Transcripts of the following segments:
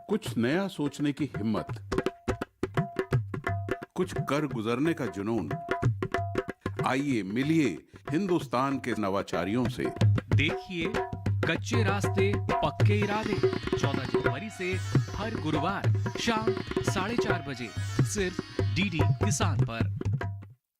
कुछ नया सोचने की हिम्मत, कुछ कर गुजरने का जुनून। आइए मिलिए हिंदुस्तान के नवाचारियों से। देखिए कच्चे रास्ते पक्के इरादे 14 जनवरी से हर गुरुवार शाम 4:30 बजे सिर्फ डीडी किसान पर।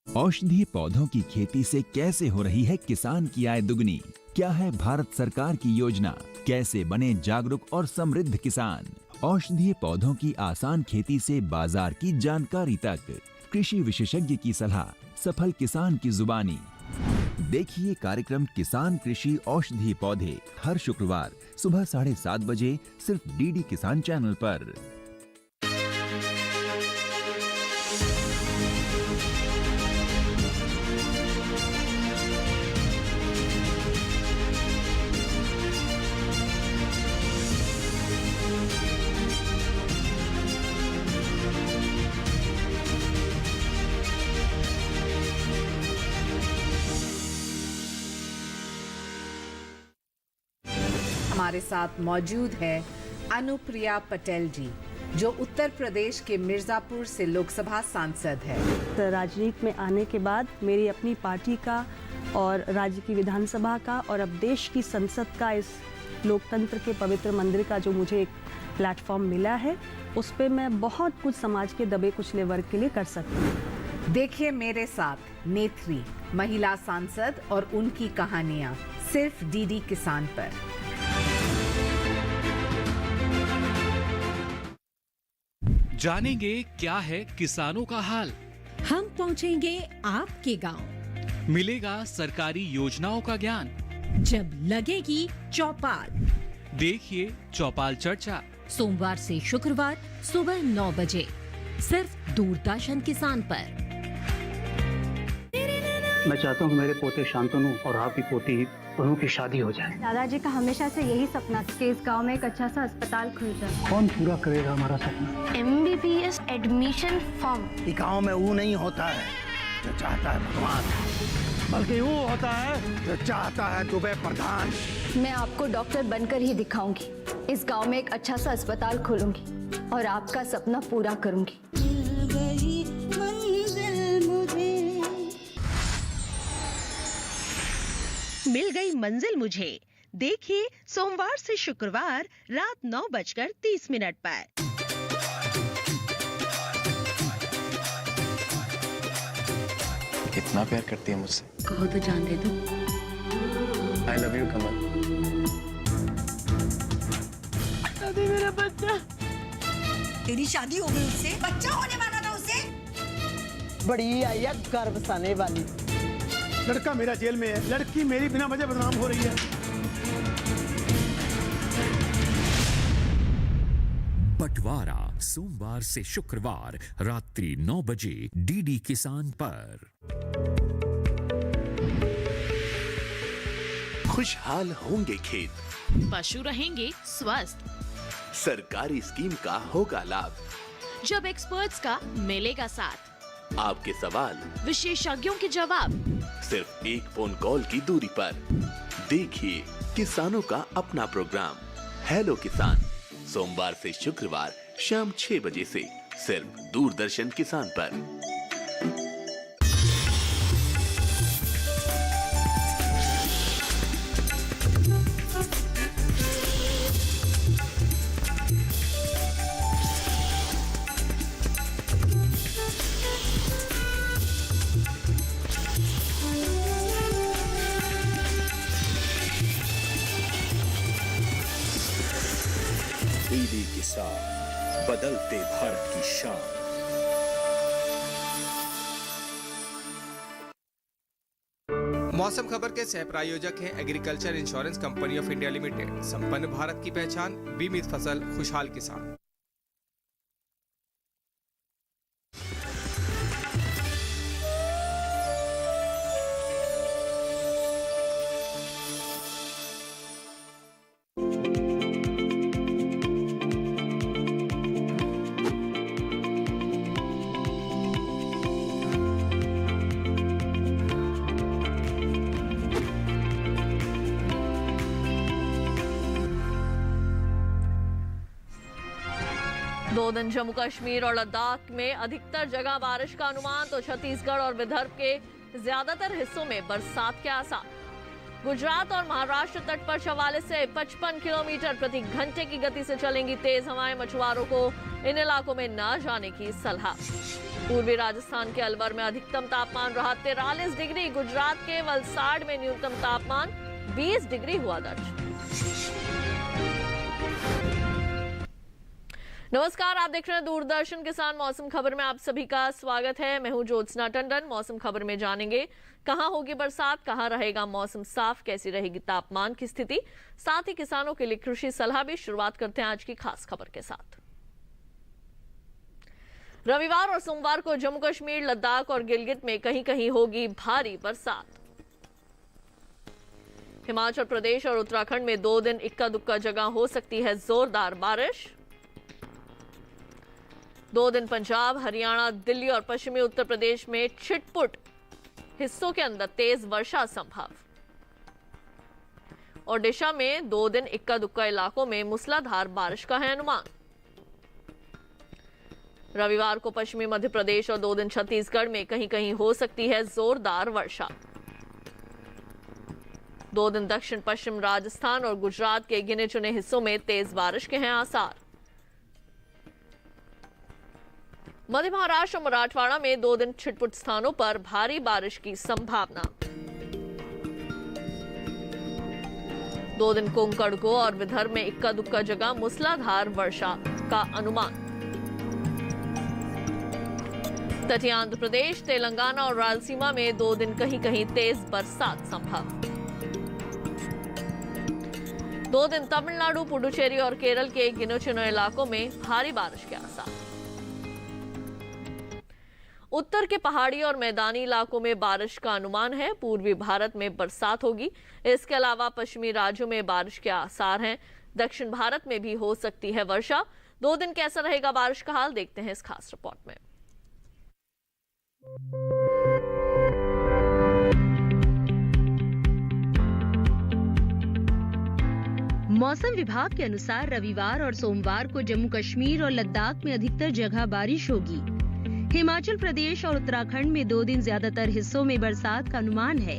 औषधीय पौधों की खेती से कैसे हो रही है किसान की आय दुगनी? क्या है भारत सरकार की योजना? कैसे बने जागरूक और समृद्ध किसान? औषधीय पौधों की आसान खेती से बाजार की जानकारी तक, कृषि विशेषज्ञ की सलाह सफल किसान की जुबानी। देखिए कार्यक्रम किसान कृषि औषधीय पौधे हर शुक्रवार सुबह 7:30 बजे सिर्फ डीडी किसान चैनल पर। हमारे साथ मौजूद है अनुप्रिया पटेल जी, जो उत्तर प्रदेश के मिर्जापुर से लोकसभा सांसद है। राजनीति में आने के बाद मेरी अपनी पार्टी का और राज्य की विधानसभा का और अब देश की संसद का, इस लोकतंत्र के पवित्र मंदिर का जो मुझे एक प्लेटफॉर्म मिला है, उस पे मैं बहुत कुछ समाज के दबे कुचले वर्ग के लिए कर सकती हूँ। देखिए मेरे साथ नेत्री, महिला सांसद और उनकी कहानियां सिर्फ डीडी किसान पर। जानेंगे क्या है किसानों का हाल। हम पहुंचेंगे आपके गांव। मिलेगा सरकारी योजनाओं का ज्ञान। जब लगेगी चौपाल। देखिए चौपाल चर्चा सोमवार से शुक्रवार सुबह 9 बजे सिर्फ दूरदर्शन किसान पर। मैं चाहता हूँ कि मेरे पोते शांतनु और आपकी पोती दोनों की शादी हो जाए। दादाजी का हमेशा से यही सपना था कि इस गांव में एक अच्छा सा अस्पताल खुल जाए। कौन पूरा करेगा हमारा सपना? MBBS admission form. गांव में वो नहीं होता है जो चाहता है भगवान, बल्कि वो होता है जो चाहता है दुबे प्रधान। मैं आपको डॉक्टर बनकर ही दिखाऊंगी। इस गांव में एक अच्छा सा अस्पताल खोलूंगी और आपका सपना पूरा करूंगी। मिल गई मंजिल मुझे। देखिए सोमवार से शुक्रवार रात 9:30 पर। कितना प्यार करती है मुझसे? कहो तो जान दे दूं। I love you कमल। अभी मेरा बच्चा। तेरी शादी हो गई उससे, बच्चा होने वाला था उसे। बड़ी आई है गर्भ साने वाली। लड़का मेरा जेल में है, लड़की मेरी बिना वजह बदनाम हो रही है। बंटवारा सोमवार से शुक्रवार रात्रि 9 बजे डीडी किसान पर। खुशहाल होंगे खेत, पशु रहेंगे स्वस्थ, सरकारी स्कीम का होगा लाभ। जब एक्सपर्ट्स का मिलेगा साथ, आपके सवाल विशेषज्ञों के जवाब, सिर्फ एक फोन कॉल की दूरी पर। देखिए किसानों का अपना प्रोग्राम हेलो किसान, सोमवार से शुक्रवार शाम 6 बजे से सिर्फ दूरदर्शन किसान पर। डीडी किसान, बदलते भारत की शान। मौसम खबर के सह प्रायोजक हैं agriculture insurance company of India limited. संपन्न भारत की पहचान, बीमित फसल, खुशहाल किसान। 2 दिन जम्मू कश्मीर और लद्दाख में अधिकतर जगह बारिश का अनुमान, तो छत्तीसगढ़ और विदर्भ के ज्यादातर हिस्सों में बरसात के आसार। गुजरात और महाराष्ट्र तट पर 44 से 55 किलोमीटर प्रति घंटे की गति से चलेंगी तेज हवाएं। मछुआरों को इन इलाकों में न जाने की सलाह। पूर्वी राजस्थान के अलवर में अधिकतम तापमान रहा 43 डिग्री। गुजरात के वलसाड़ में न्यूनतम तापमान 20 डिग्री हुआ दर्ज। नमस्कार, आप देख रहे हैं दूरदर्शन किसान। मौसम खबर में आप सभी का स्वागत है। मैं हूं ज्योत्सना टंडन। मौसम खबर में जानेंगे कहां होगी बरसात, कहां रहेगा मौसम साफ, कैसी रहेगी तापमान की स्थिति, साथ ही किसानों के लिए कृषि सलाह भी। शुरुआत करते हैं आज की खास खबर के साथ। रविवार और सोमवार को जम्मू कश्मीर, लद्दाख और गिलगित में कहीं कहीं होगी भारी बरसात। हिमाचल प्रदेश और उत्तराखंड में 2 दिन इक्का दुक्का जगह हो सकती है जोरदार बारिश। 2 दिन पंजाब, हरियाणा, दिल्ली और पश्चिमी उत्तर प्रदेश में छिटपुट हिस्सों के अंदर तेज वर्षा संभव। ओडिशा में 2 दिन इक्का दुक्का इलाकों में मूसलाधार बारिश का है अनुमान। रविवार को पश्चिमी मध्य प्रदेश और 2 दिन छत्तीसगढ़ में कहीं कहीं हो सकती है जोरदार वर्षा। 2 दिन दक्षिण पश्चिम राजस्थान और गुजरात के गिने चुने हिस्सों में तेज बारिश के हैं आसार। मध्य महाराष्ट्र और मराठवाड़ा में 2 दिन छिटपुट स्थानों पर भारी बारिश की संभावना। 2 दिन कोंकण को और विदर्भ में इक्का दुक्का जगह मूसलाधार वर्षा का अनुमान। तटीय आंध्र प्रदेश, तेलंगाना और रायलसीमा में 2 दिन कहीं कहीं तेज बरसात संभव। 2 दिन तमिलनाडु, पुडुचेरी और केरल के गिने चुने इलाकों में भारी बारिश के आसार। उत्तर के पहाड़ी और मैदानी इलाकों में बारिश का अनुमान है। पूर्वी भारत में बरसात होगी। इसके अलावा पश्चिमी राज्यों में बारिश के आसार हैं। दक्षिण भारत में भी हो सकती है वर्षा। 2 दिन कैसा रहेगा बारिश का हाल, देखते हैं इस खास रिपोर्ट में। मौसम विभाग के अनुसार रविवार और सोमवार को जम्मू कश्मीर और लद्दाख में अधिकतर जगह बारिश होगी। हिमाचल प्रदेश और उत्तराखंड में 2 दिन ज्यादातर हिस्सों में बरसात का अनुमान है।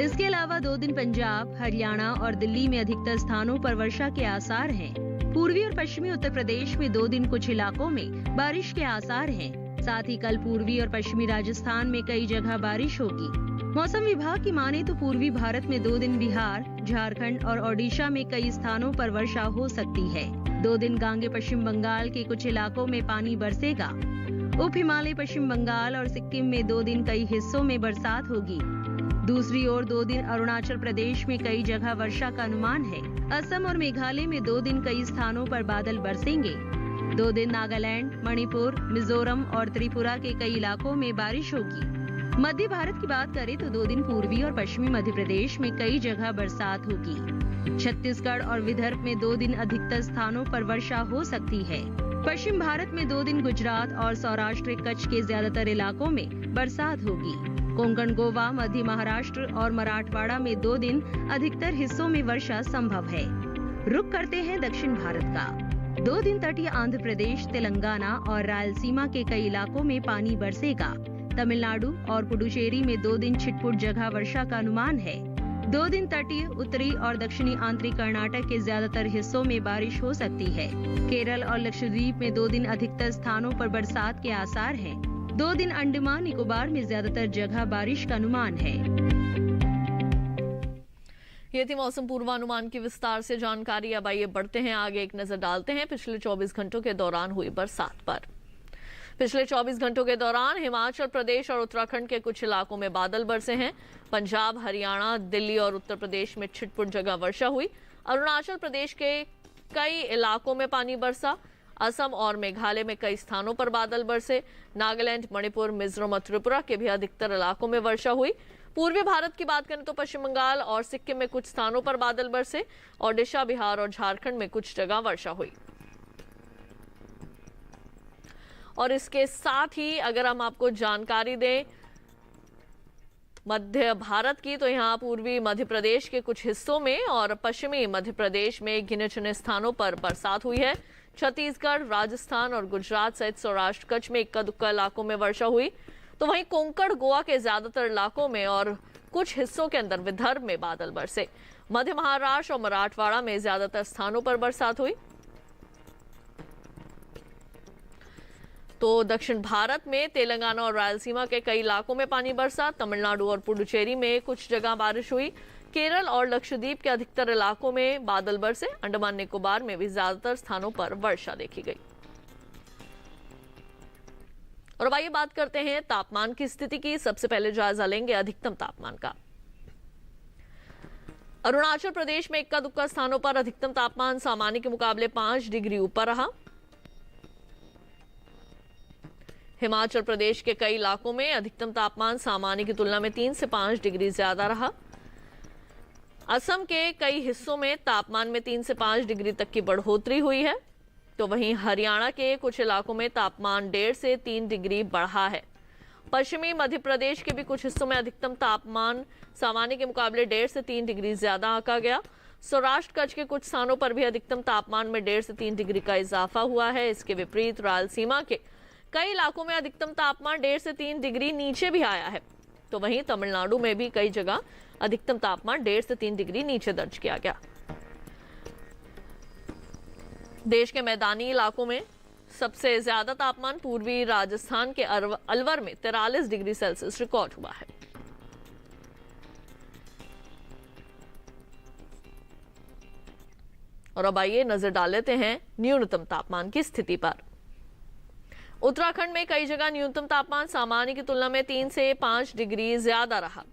इसके अलावा 2 दिन पंजाब, हरियाणा और दिल्ली में अधिकतर स्थानों पर वर्षा के आसार हैं। पूर्वी और पश्चिमी उत्तर प्रदेश में 2 दिन कुछ इलाकों में बारिश के आसार हैं। साथ ही कल पूर्वी और पश्चिमी राजस्थान में कई जगह बारिश होगी। मौसम विभाग की माने तो पूर्वी भारत में 2 दिन बिहार, झारखंड और ओडिशा में कई स्थानों पर वर्षा हो सकती है। 2 दिन गांगे पश्चिम बंगाल के कुछ इलाकों में पानी बरसेगा। उप हिमालय पश्चिम बंगाल और सिक्किम में 2 दिन कई हिस्सों में बरसात होगी। दूसरी ओर 2 दिन अरुणाचल प्रदेश में कई जगह वर्षा का अनुमान है। असम और मेघालय में 2 दिन कई स्थानों पर बादल बरसेंगे। 2 दिन नागालैंड, मणिपुर, मिजोरम और त्रिपुरा के कई इलाकों में बारिश होगी। मध्य भारत की बात करें तो 2 दिन पूर्वी और पश्चिमी मध्य प्रदेश में कई जगह बरसात होगी। छत्तीसगढ़ और विदर्भ में 2 दिन अधिकतर स्थानों पर वर्षा हो सकती है। पश्चिम भारत में 2 दिन गुजरात और सौराष्ट्र कच्छ के ज्यादातर इलाकों में बरसात होगी। कोंकण, गोवा, मध्य महाराष्ट्र और मराठवाड़ा में 2 दिन अधिकतर हिस्सों में वर्षा संभव है। रुक करते हैं दक्षिण भारत का। 2 दिन तटीय आंध्र प्रदेश, तेलंगाना और रायलसीमा के कई इलाकों में पानी बरसेगा। तमिलनाडु और पुडुचेरी में 2 दिन छिटपुट जगह वर्षा का अनुमान है। 2 दिन तटीय, उत्तरी और दक्षिणी आंतरिक कर्नाटक के ज्यादातर हिस्सों में बारिश हो सकती है। केरल और लक्षद्वीप में 2 दिन अधिकतर स्थानों पर बरसात के आसार हैं। 2 दिन अंडमान निकोबार में ज्यादातर जगह बारिश का अनुमान है। ये थी मौसम पूर्वानुमान की विस्तार से जानकारी। अब आइए बढ़ते हैं आगे, एक नजर डालते हैं पिछले 24 घंटों के दौरान हुई बरसात पर। पिछले 24 घंटों के दौरान हिमाचल प्रदेश और उत्तराखंड के कुछ इलाकों में बादल बरसे हैं। पंजाब, हरियाणा, दिल्ली और उत्तर प्रदेश में छिटपुट जगह वर्षा हुई। अरुणाचल प्रदेश के कई इलाकों में पानी बरसा। असम और मेघालय में कई स्थानों पर बादल बरसे। नागालैंड, मणिपुर, मिजोरम और त्रिपुरा के भी अधिकतर इलाकों में वर्षा हुई। पूर्वी भारत की बात करें तो पश्चिम बंगाल और सिक्किम में कुछ स्थानों पर बादल बरसे। ओडिशा, बिहार और झारखंड में कुछ जगह वर्षा हुई। और इसके साथ ही अगर हम आपको जानकारी दें मध्य भारत की, तो यहाँ पूर्वी मध्य प्रदेश के कुछ हिस्सों में और पश्चिमी मध्य प्रदेश में गिने चुने स्थानों पर बरसात हुई है। छत्तीसगढ़, राजस्थान और गुजरात सहित सौराष्ट्र कच्छ में इक्का दुक्का इलाकों में वर्षा हुई, तो वहीं कोंकण, गोवा के ज्यादातर इलाकों में और कुछ हिस्सों के अंदर विदर्भ में बादल बरसे। मध्य महाराष्ट्र और मराठवाड़ा में ज्यादातर स्थानों पर बरसात हुई। तो दक्षिण भारत में तेलंगाना और रायलसीमा के कई इलाकों में पानी बरसा। तमिलनाडु और पुडुचेरी में कुछ जगह बारिश हुई। केरल और लक्षद्वीप के अधिकतर इलाकों में बादल बरसे। अंडमान निकोबार में भी ज्यादातर स्थानों पर वर्षा देखी गई। और अब आइए बात करते हैं तापमान की स्थिति की। सबसे पहले जायजा लेंगे अधिकतम तापमान का। अरुणाचल प्रदेश में इक्का दुक्का स्थानों पर अधिकतम तापमान सामान्य के मुकाबले 5 डिग्री ऊपर रहा। हिमाचल प्रदेश के कई इलाकों में अधिकतम तापमान सामान्य की तुलना में 3 से 5 डिग्री ज्यादा रहा। असम के कई हिस्सों में तापमान में 3 से 5 डिग्री तक की बढ़ोतरी हुई है, तो वहीं हरियाणा के कुछ इलाकों में तापमान 1.5 से 3 डिग्री बढ़ा है। पश्चिमी मध्य प्रदेश के भी कुछ हिस्सों में अधिकतम तापमान सामान्य के मुकाबले 1.5 से 3 डिग्री ज्यादा आंका गया। सौराष्ट्र कच्छ के कुछ स्थानों पर भी अधिकतम तापमान में 1.5 से 3 डिग्री का इजाफा हुआ है। इसके विपरीत रायलसीमा के कई इलाकों में अधिकतम तापमान 1.5 से 3 डिग्री नीचे भी आया है, तो वहीं तमिलनाडु में भी कई जगह अधिकतम तापमान 1.5 से 3 डिग्री नीचे दर्ज किया गया। देश के मैदानी इलाकों में सबसे ज्यादा तापमान पूर्वी राजस्थान के अलवर में 43 डिग्री सेल्सियस रिकॉर्ड हुआ है। और अब आइए नजर डाल लेते हैं न्यूनतम तापमान की स्थिति पर। उत्तराखंड में कई जगह न्यूनतम तापमान सामान्य की तुलना में 3 से 5 डिग्री ज्यादा रहा।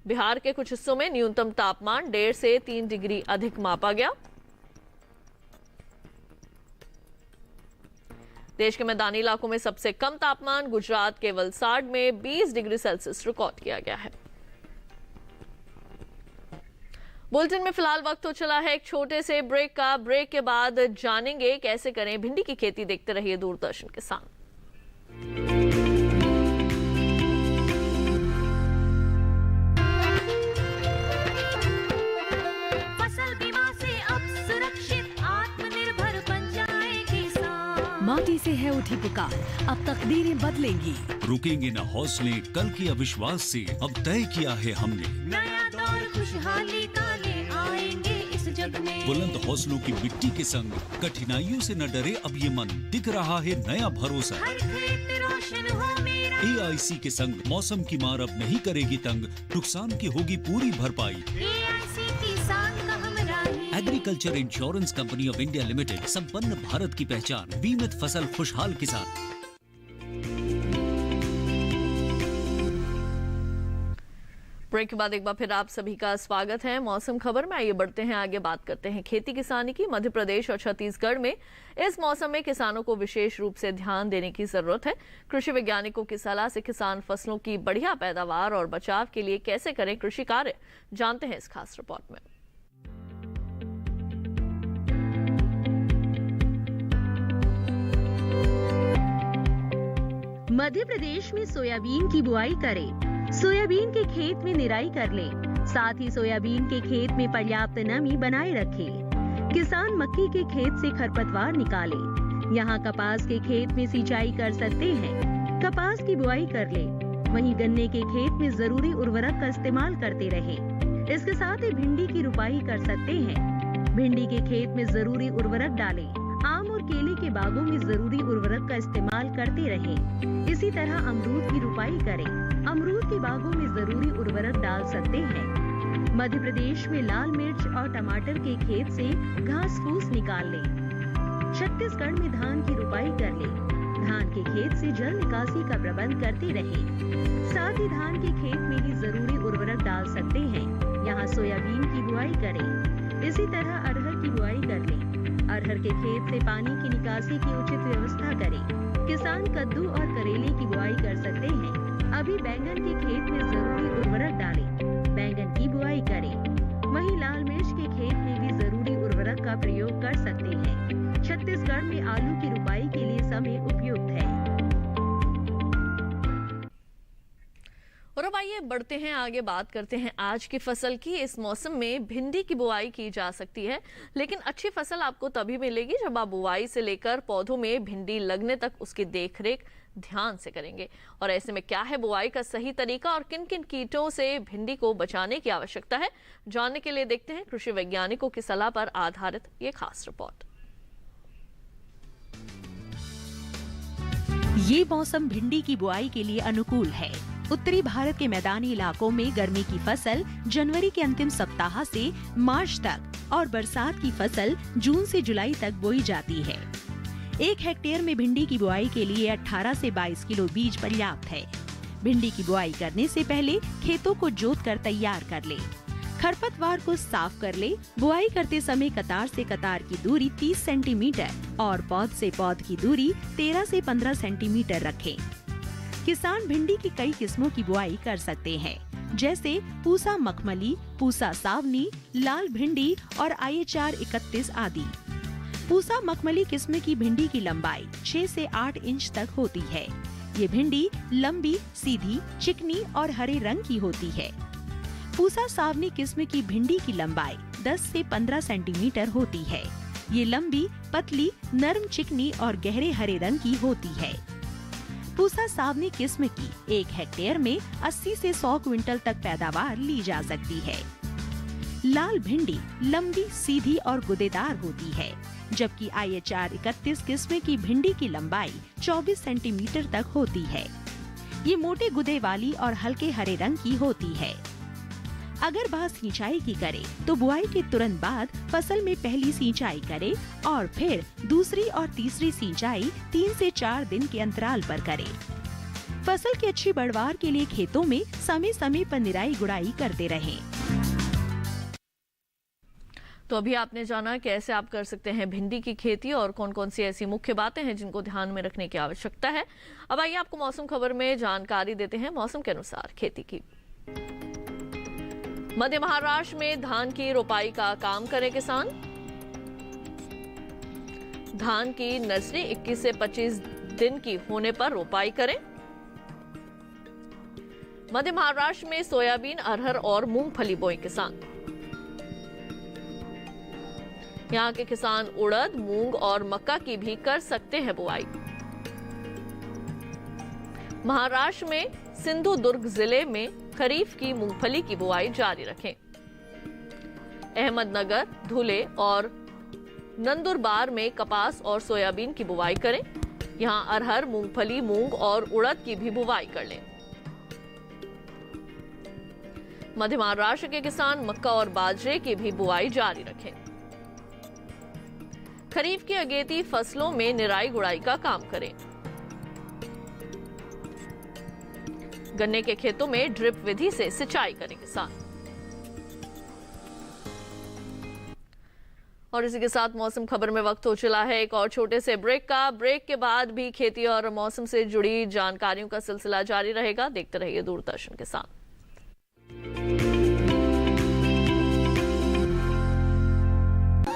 बिहार के कुछ हिस्सों में न्यूनतम तापमान 1.5 से 3 डिग्री अधिक मापा गया। देश के मैदानी इलाकों में सबसे कम तापमान गुजरात के वलसाड में 20 डिग्री सेल्सियस रिकॉर्ड किया गया है। बुलेटिन में फिलहाल वक्त हो चला है एक छोटे से ब्रेक का। ब्रेक के बाद जानेंगे कैसे करें भिंडी की खेती। देखते रहिए दूरदर्शन किसान। फसल बीमा से अब सुरक्षित आत्मनिर्भर बन जाए किसान। माटी से है उठी पुकार, अब तकदीरें बदलेंगी। रुकेंगे न हौसले कल के अविश्वास से, अब तय किया है हमने नया दौर खुशहाली का ले आएंगे इस जग में। बुलंद हौसलों की मिट्टी के संग कठिनाइयों से न डरे अब ये मन, दिख रहा है नया भरोसा। हर खेत रोशन हो मेरा। AIC के संग मौसम की मार अब नहीं करेगी तंग, नुकसान की होगी पूरी भरपाई। AIC किसान का हमराही। Agriculture insurance company of India limited, संपन्न भारत की पहचान, बीमित फसल खुशहाल किसान। ब्रेक के बाद एक बार फिर आप सभी का स्वागत है मौसम खबर में। आइए बढ़ते हैं आगे, बात करते हैं खेती किसानी की। मध्य प्रदेश और छत्तीसगढ़ में इस मौसम में किसानों को विशेष रूप से ध्यान देने की जरूरत है। कृषि वैज्ञानिकों की सलाह से किसान फसलों की बढ़िया पैदावार और बचाव के लिए कैसे करें कृषि कार्य, जानते हैं इस खास रिपोर्ट में। मध्य प्रदेश में सोयाबीन की बुआई करें। सोयाबीन के खेत में निराई कर लें। साथ ही सोयाबीन के खेत में पर्याप्त नमी बनाए रखें। किसान मक्की के खेत से खरपतवार निकालें। यहाँ कपास के खेत में सिंचाई कर सकते हैं। कपास की बुआई कर लें। वहीं गन्ने के खेत में जरूरी उर्वरक का इस्तेमाल करते रहें। इसके साथ ही भिंडी की रुपाई कर सकते हैं। भिंडी के खेत में जरूरी उर्वरक डालें। आम और केले के बागों में जरूरी उर्वरक का इस्तेमाल करते रहें। इसी तरह अमरूद की रुपाई करें। अमरूद के बागों में जरूरी उर्वरक डाल सकते हैं। मध्य प्रदेश में लाल मिर्च और टमाटर के खेत से घास फूस निकाल लें। छत्तीसगढ़ में धान की रुपाई कर लें। धान के खेत से जल निकासी का प्रबंध करते रहें। साथ ही धान के खेत में ही जरूरी उर्वरक डाल सकते हैं। यहाँ सोयाबीन की बुआई करें। इसी तरह अरहर की बुआई कर लें। अरहर के खेत से पानी की निकासी की उचित व्यवस्था करें। किसान कद्दू और करेले की बुआई कर सकते हैं। अभी बैंगन के खेत में जरूरी उर्वरक डालें। बैंगन की बुआई करें। वहीं लाल मिर्च के खेत में भी जरूरी उर्वरक का प्रयोग कर सकते हैं। छत्तीसगढ़ में आलू की रुपाई के लिए समय उपयुक्त है। और अब आइए बढ़ते हैं आगे, बात करते हैं आज की फसल की। इस मौसम में भिंडी की बुआई की जा सकती है, लेकिन अच्छी फसल आपको तभी मिलेगी जब आप बुआई से लेकर पौधों में भिंडी लगने तक उसकी देखरेख ध्यान से करेंगे। और ऐसे में क्या है बुआई का सही तरीका और किन किन कीटों से भिंडी को बचाने की आवश्यकता है, जानने के लिए देखते हैं कृषि वैज्ञानिकों की सलाह पर आधारित ये खास रिपोर्ट। ये मौसम भिंडी की बुआई के लिए अनुकूल है। उत्तरी भारत के मैदानी इलाकों में गर्मी की फसल जनवरी के अंतिम सप्ताह से मार्च तक और बरसात की फसल जून से जुलाई तक बोई जाती है। 1 हेक्टेयर में भिंडी की बुआई के लिए 18 से 22 किलो बीज पर्याप्त है। भिंडी की बुआई करने से पहले खेतों को जोत कर तैयार कर ले। खरपतवार को साफ कर ले। बुआई करते समय कतार से कतार की दूरी 30 सेंटीमीटर और पौध से पौध की दूरी 13 से 15 सेंटीमीटर रखें। किसान भिंडी की कई किस्मों की बुआई कर सकते हैं, जैसे पूसा मखमली, पूसा सावनी, लाल भिंडी और IHR 31 आदि। पूसा मखमली किस्म की भिंडी की लंबाई 6 से 8 इंच तक होती है। ये भिंडी लंबी, सीधी, चिकनी और हरे रंग की होती है। पूसा सावनी किस्म की भिंडी की लंबाई 10 से 15 सेंटीमीटर होती है। ये लंबी, पतली, नरम, चिकनी और गहरे हरे रंग की होती है। पूसा सावनी किस्म की 1 हेक्टेयर में 80 से 100 क्विंटल तक पैदावार ली जा सकती है। लाल भिंडी लंबी, सीधी और गुदेदार होती है, जबकि IHR 31 किस्म की भिंडी की लंबाई 24 सेंटीमीटर तक होती है। ये मोटे गुदे वाली और हल्के हरे रंग की होती है। अगर बात सिंचाई की करें तो बुआई के तुरंत बाद फसल में पहली सिंचाई करें और फिर दूसरी और तीसरी सिंचाई 3 से 4 दिन के अंतराल पर करें। फसल की अच्छी पैदावार के लिए खेतों में समय समय पर निराई गुड़ाई करते रहें। तो अभी आपने जाना कैसे आप कर सकते हैं भिंडी की खेती और कौन कौन सी ऐसी मुख्य बातें हैं जिनको ध्यान में रखने की आवश्यकता है। अब आइए आपको मौसम खबर में जानकारी देते हैं मौसम के अनुसार खेती की। मध्य महाराष्ट्र में धान की रोपाई का काम करें किसान। धान की नर्सरी 21 से 25 दिन की होने पर रोपाई करें। मध्य महाराष्ट्र में सोयाबीन, अरहर और मूंगफली बोए किसान। यहां के किसान उड़द, मूंग और मक्का की भी कर सकते हैं बुआई। महाराष्ट्र में सिंधुदुर्ग जिले में खरीफ की मूंगफली की बुआई जारी रखें। अहमदनगर, धुले और नंदुरबार में कपास और सोयाबीन की बुआई करें। यहां अरहर, मूंगफली, मूंग और उड़द की भी बुआई कर लें। मध्य महाराष्ट्र के किसान मक्का और बाजरे की भी बुआई जारी रखें। खरीफ की अगेती फसलों में निराई गुड़ाई का काम करें। गन्ने के खेतों में ड्रिप विधि से सिंचाई करें किसान। और इसी के साथ मौसम खबर में वक्त हो चला है एक और छोटे से ब्रेक का। ब्रेक के बाद भी खेती और मौसम से जुड़ी जानकारियों का सिलसिला जारी रहेगा। देखते रहिए दूरदर्शन के साथ।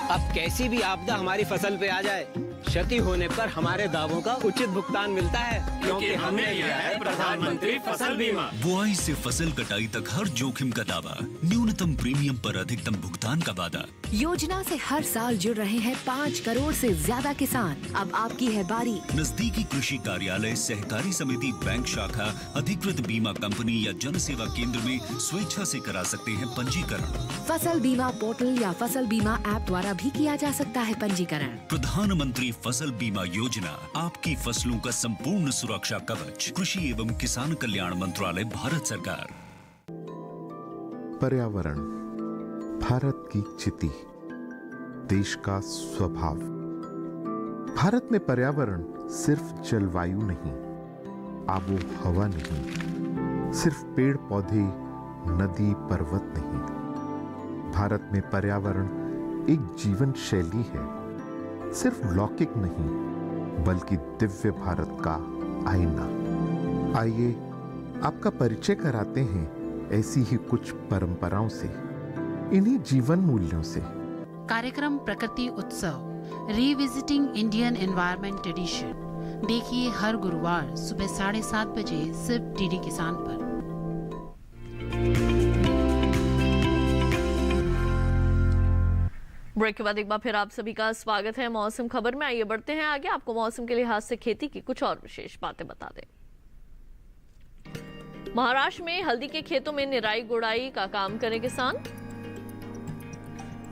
अब कैसी भी आपदा हमारी फसल पे आ जाए, क्षति होने पर हमारे दावों का उचित भुगतान मिलता है, क्योंकि हमने लिया है प्रधानमंत्री फसल बीमा। बुआई से फसल कटाई तक हर जोखिम का दावा, न्यूनतम प्रीमियम पर अधिकतम भुगतान का वादा। योजना से हर साल जुड़ रहे हैं 5 करोड़ से ज्यादा किसान। अब आपकी है बारी। नजदीकी कृषि कार्यालय, सहकारी समिति, बैंक शाखा, अधिकृत बीमा कंपनी या जन सेवा केंद्र में स्वेच्छा से करा सकते हैं पंजीकरण। फसल बीमा पोर्टल या फसल बीमा ऐप द्वारा भी किया जा सकता है पंजीकरण। प्रधानमंत्री फसल बीमा योजना, आपकी फसलों का संपूर्ण सुरक्षा कवच। कृषि एवं किसान कल्याण मंत्रालय, भारत सरकार। पर्यावरण भारत की चिति, देश का स्वभाव। भारत में पर्यावरण सिर्फ जलवायु नहीं, आबो हवा नहीं, सिर्फ पेड़ पौधे, नदी पर्वत नहीं। भारत में पर्यावरण एक जीवन शैली है, सिर्फ लौकिक नहीं बल्कि दिव्य भारत का आईना। आइए आपका परिचय कराते हैं ऐसी ही कुछ परंपराओं से, इन्हीं जीवन मूल्यों से। कार्यक्रम प्रकृति उत्सव रिविजिटिंग इंडियन एनवायरनमेंट ट्रेडिशन देखिए हर गुरुवार सुबह 7:30 बजे सिर्फ DD किसान पर। ब्रेक के बाद एक बार फिर आप सभी का स्वागत है मौसम खबर में। आइए बढ़ते हैं आगे, आपको मौसम के लिहाज से खेती की कुछ और विशेष बातें बता दें। महाराष्ट्र में हल्दी के खेतों में निराई गुड़ाई का काम करें किसान।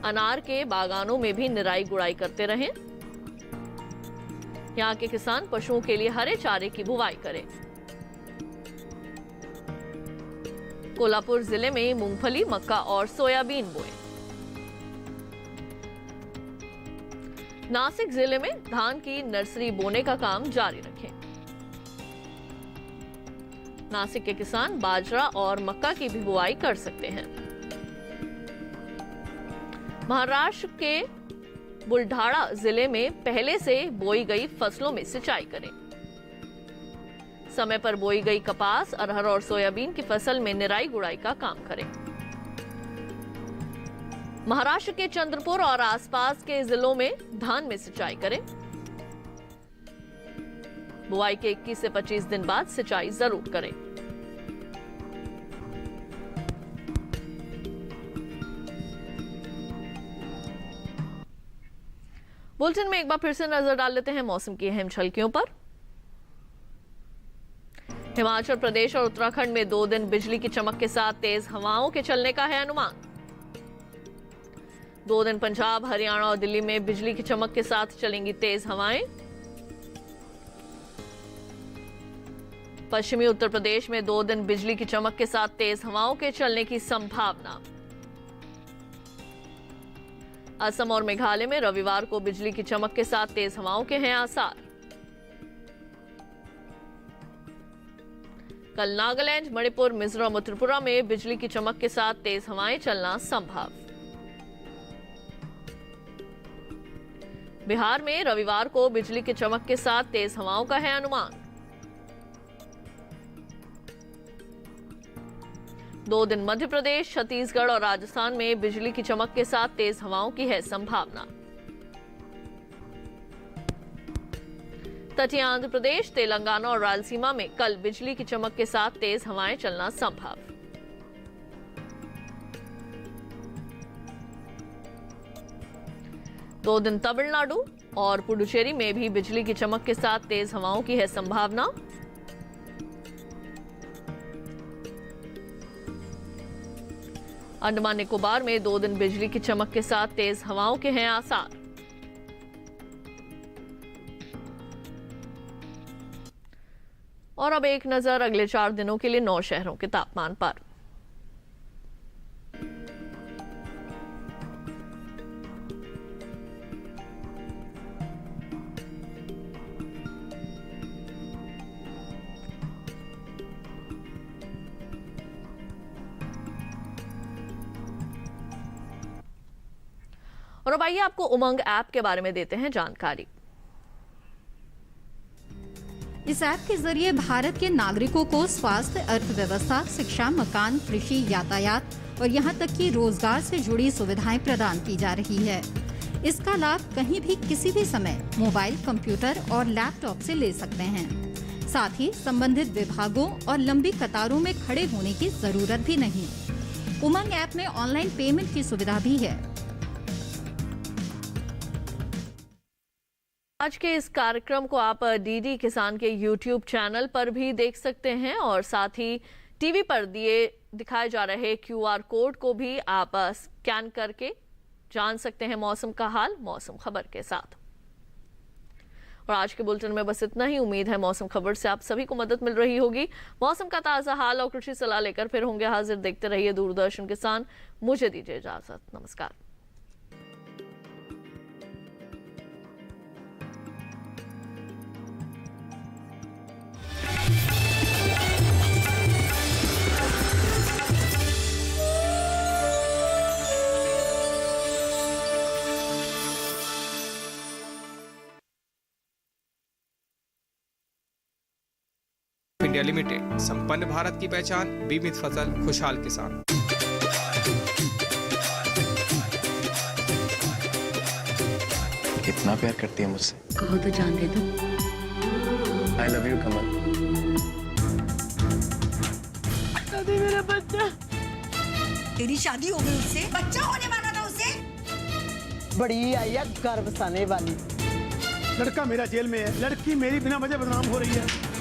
अनार के बागानों में भी निराई गुड़ाई करते रहें। यहाँ के किसान पशुओं के लिए हरे चारे की बुवाई करें। कोल्हापुर जिले में मूंगफली, मक्का और सोयाबीन बोए। नासिक जिले में धान की नर्सरी बोने का काम जारी रखें। नासिक के किसान बाजरा और मक्का की भी बुआई कर सकते हैं। महाराष्ट्र के बुलढाणा जिले में पहले से बोई गई फसलों में सिंचाई करें। समय पर बोई गई कपास, अरहर और सोयाबीन की फसल में निराई गुड़ाई का काम करें। महाराष्ट्र के चंद्रपुर और आसपास के जिलों में धान में सिंचाई करें। बुआई के 21 से 25 दिन बाद सिंचाई जरूर करें। बुलेटिन में एक बार फिर से नजर डाल लेते हैं मौसम की अहम झलकियों पर। हिमाचल प्रदेश और उत्तराखंड में 2 दिन बिजली की चमक के साथ तेज हवाओं के चलने का है अनुमान। 2 दिन पंजाब, हरियाणा और दिल्ली में बिजली की चमक के साथ चलेंगी तेज हवाएं। पश्चिमी उत्तर प्रदेश में 2 दिन बिजली की चमक के साथ तेज हवाओं के चलने की संभावना। असम और मेघालय में रविवार को बिजली की चमक के साथ तेज हवाओं के हैं आसार। कल नागालैंड, मणिपुर, मिजोरम और त्रिपुरा में बिजली की चमक के साथ तेज हवाएं चलना संभव। बिहार में रविवार को बिजली की चमक के साथ तेज हवाओं का है अनुमान। 2 दिन मध्य प्रदेश, छत्तीसगढ़ और राजस्थान में बिजली की चमक के साथ तेज हवाओं की है संभावना। तटीय आंध्र प्रदेश, तेलंगाना और रायलसीमा में कल बिजली की चमक के साथ तेज हवाएं चलना संभव। दो दिन तमिलनाडु और पुडुचेरी में भी बिजली की चमक के साथ तेज हवाओं की है संभावना। अंडमान निकोबार में 2 दिन बिजली की चमक के साथ तेज हवाओं के हैं आसार। और अब एक नजर अगले 4 दिनों के लिए 9 शहरों के तापमान पर। और अब आइए आपको उमंग ऐप के बारे में देते हैं जानकारी। इस ऐप के जरिए भारत के नागरिकों को स्वास्थ्य, अर्थव्यवस्था, शिक्षा, मकान, कृषि, यातायात और यहाँ तक कि रोजगार से जुड़ी सुविधाएं प्रदान की जा रही है। इसका लाभ कहीं भी किसी भी समय मोबाइल, कंप्यूटर और लैपटॉप से ले सकते हैं। साथ ही संबंधित विभागों और लंबी कतारों में खड़े होने की जरूरत भी नहीं। उमंग ऐप में ऑनलाइन पेमेंट की सुविधा भी है। आज के इस कार्यक्रम को आप डीडी किसान के YouTube चैनल पर भी देख सकते हैं और साथ ही टीवी पर दिखाए जा रहे QR कोड को भी आप स्कैन करके जान सकते हैं मौसम का हाल मौसम खबर के साथ। और आज के बुलेटिन में बस इतना ही। उम्मीद है मौसम खबर से आप सभी को मदद मिल रही होगी। मौसम का ताजा हाल और कृषि सलाह लेकर फिर होंगे हाजिर। देखते रहिए दूरदर्शन किसान। मुझे दीजिए इजाजत। नमस्कार। इंडिया लिमिटेड, संपन्न भारत की पहचान, बीमित फसल, खुशहाल किसान। कितना प्यार करती है मुझसे? कहो तो जान दे दो। I love you कमल। दादी मेरा बच्चा। तेरी शादी हो गई उससे, बच्चा होने वाला था उसे। बड़ी आई है गर्भ साने वाली। लड़का मेरा जेल में है, लड़की मेरी बिना वजह बदनाम हो रही है।